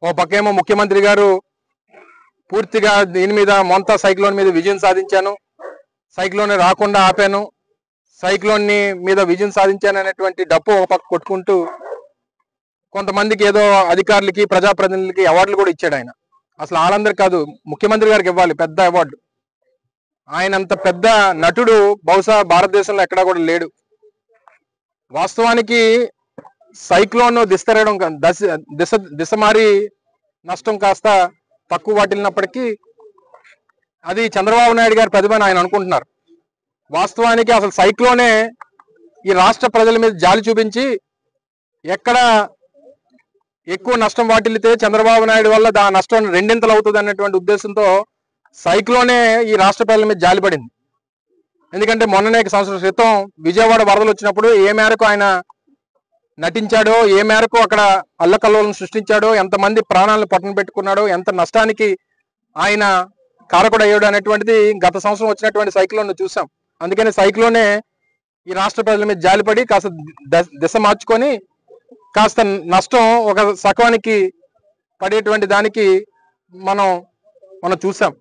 ఓ పక్కేమో ముఖ్యమంత్రి గారు పూర్తిగా దీని మీద మొంతా సైక్లోన్ మీద విజయం సాధించాను, సైక్లోన్ రాకుండా ఆపాను, సైక్లోన్ మీద విజయం సాధించాను అనేటువంటి డప్పు ఒక పక్క కొట్టుకుంటూ కొంతమందికి ఏదో అధికారులకి ప్రజాప్రతినిధులకి అవార్డులు కూడా ఇచ్చాడు ఆయన. అసలు వాళ్ళందరికీ కాదు, ముఖ్యమంత్రి గారికి ఇవ్వాలి పెద్ద అవార్డు. ఆయన అంత పెద్ద నటుడు బహుశా భారతదేశంలో ఎక్కడా కూడా లేడు. వాస్తవానికి సైక్లోన్ దిస్తరడం దిశ మారి నష్టం కాస్త తక్కువ వాటిల్లినప్పటికీ అది చంద్రబాబు నాయుడు గారి ప్రతిభ అని ఆయన అనుకుంటున్నారు. వాస్తవానికి అసలు సైక్లోనే ఈ రాష్ట్ర ప్రజల మీద జాలి చూపించి ఎక్కడ ఎక్కువ నష్టం వాటిల్లితే చంద్రబాబు నాయుడు వల్ల దా నష్టం రెండింతలు అవుతుంది అన్నటువంటి ఉద్దేశంతో సైక్లోనే ఈ రాష్ట్ర ప్రజల మీద జాలిపడింది. ఎందుకంటే మొన్ననే సంవత్సరం క్రితం విజయవాడ వరదలు వచ్చినప్పుడు ఏ మేరకు ఆయన నటించాడో, ఏ మేరకు అక్కడ అల్లకల్లోలను సృష్టించాడో, ఎంతమంది ప్రాణాలను పట్టున పెట్టుకున్నాడో, ఎంత నష్టానికి ఆయన కారకుడు అయ్యాడు అనేటువంటిది గత సంవత్సరం వచ్చినటువంటి సైక్లోన్ చూసాం. అందుకని సైక్లోనే ఈ రాష్ట్ర ప్రజల మీద జాలిపడి కాస్త దిశ మార్చుకొని కాస్త నష్టం ఒక సకానికి పడేటువంటి దానికి మనం చూసాం.